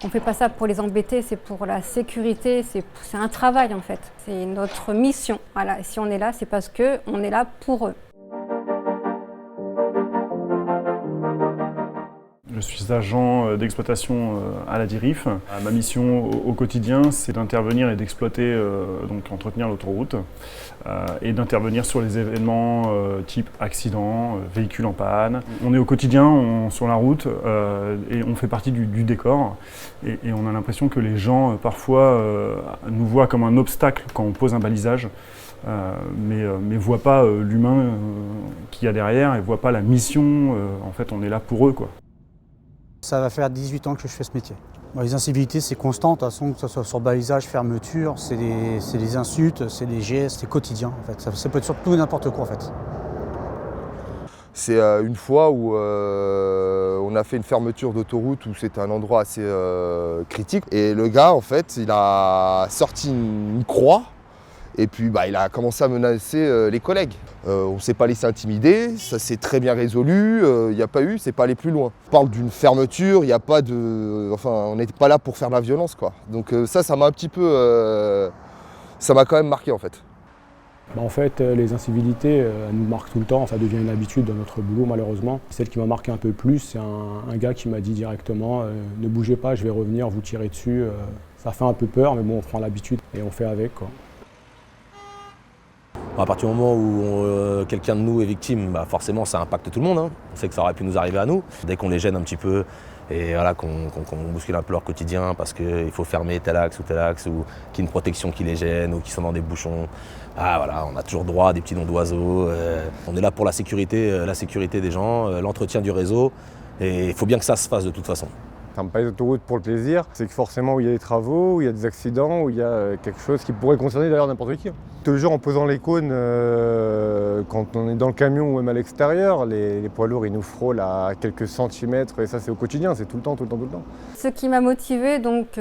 On ne fait pas ça pour les embêter, c'est pour la sécurité, c'est un travail en fait. C'est notre mission. Voilà. Et si on est là, c'est parce qu'on est là pour eux. Je suis agent d'exploitation à la DIRIF. Ma mission au quotidien, c'est d'intervenir et d'exploiter, donc entretenir l'autoroute et d'intervenir sur les événements type accident, véhicule en panne. On est au quotidien sur la route et on fait partie du décor et on a l'impression que les gens parfois nous voient comme un obstacle quand on pose un balisage. Mais ne voient pas l'humain qu'il y a derrière et ne voient pas la mission. En fait, on est là pour eux, quoi. Ça va faire 18 ans que je fais ce métier. Les incivilités, c'est constant, de toute façon, que ce soit sur balisage, fermeture, c'est des insultes, c'est des gestes, c'est quotidien en fait. Ça peut être sur tout et n'importe quoi en fait. C'est une fois où on a fait une fermeture d'autoroute où c'était un endroit assez critique. Et le gars, en fait, il a sorti une croix. Et puis il a commencé à menacer les collègues. On ne s'est pas laissé intimider, ça s'est très bien résolu, il n'y a pas eu, c'est pas allé plus loin. On parle d'une fermeture, il n'y a pas de. Enfin, on n'était pas là pour faire de la violence, quoi. Donc ça m'a un petit peu. Ça m'a quand même marqué en fait. En fait, les incivilités, elles nous marquent tout le temps, ça devient une habitude dans notre boulot malheureusement. Celle qui m'a marqué un peu plus, c'est un gars qui m'a dit directement ne bougez pas, je vais revenir vous tirer dessus. Ça fait un peu peur, mais bon, on prend l'habitude et on fait avec, quoi. À partir du moment où quelqu'un de nous est victime, forcément ça impacte tout le monde. On sait que ça aurait pu nous arriver à nous. Dès qu'on les gêne un petit peu et voilà, qu'on bouscule un peu leur quotidien parce qu'il faut fermer tel axe ou qu'il y a une protection qui les gêne ou qu'ils sont dans des bouchons, voilà, on a toujours droit à des petits noms d'oiseaux. On est là pour la sécurité des gens, l'entretien du réseau et il faut bien que ça se fasse de toute façon. Ferme pas les autoroutes pour le plaisir, c'est que forcément où il y a des travaux, où il y a des accidents, où il y a quelque chose qui pourrait concerner d'ailleurs n'importe qui. Toujours en posant les cônes, quand on est dans le camion ou même à l'extérieur, les poids lourds ils nous frôlent à quelques centimètres et ça c'est au quotidien, c'est tout le temps. Ce qui m'a motivée donc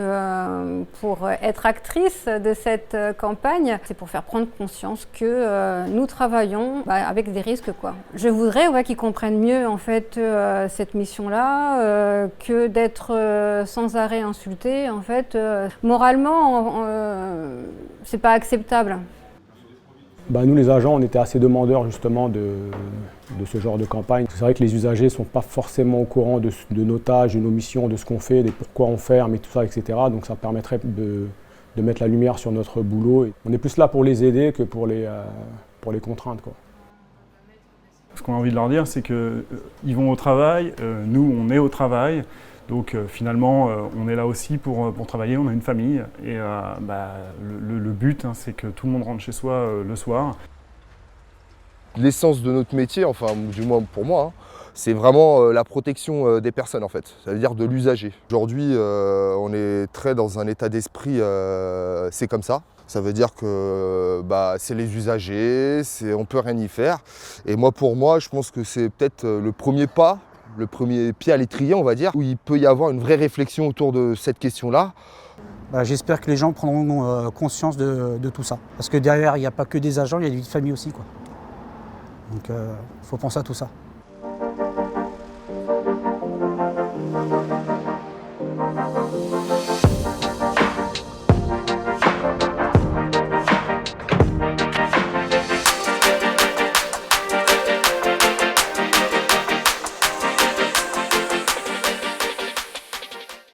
pour être actrice de cette campagne, c'est pour faire prendre conscience que nous travaillons avec des risques, quoi. Je voudrais qu'ils comprennent mieux en fait cette mission-là, que d'être sans arrêt insulté. En fait, moralement, c'est pas acceptable. Nous les agents, on était assez demandeurs justement de ce genre de campagne. C'est vrai que les usagers ne sont pas forcément au courant de nos tâches, de nos missions, de ce qu'on fait, de pourquoi on ferme et tout ça, etc. Donc ça permettrait de mettre la lumière sur notre boulot. On est plus là pour les aider que pour les contraindre, quoi. Ce qu'on a envie de leur dire, c'est qu'ils vont au travail, nous on est au travail. Donc finalement, on est là aussi pour travailler, on a une famille et le but, c'est que tout le monde rentre chez soi le soir. L'essence de notre métier, enfin du moins pour moi, c'est vraiment la protection des personnes en fait, ça veut dire de l'usager. Aujourd'hui, on est très dans un état d'esprit, c'est comme ça. Ça veut dire que c'est les usagers, on peut rien y faire. Et pour moi, je pense que c'est peut-être le premier pas, le premier pied à l'étrier, on va dire, où il peut y avoir une vraie réflexion autour de cette question-là. J'espère que les gens prendront conscience de tout ça. Parce que derrière, il n'y a pas que des agents, il y a des vies de famille aussi, quoi. Donc il faut penser à tout ça.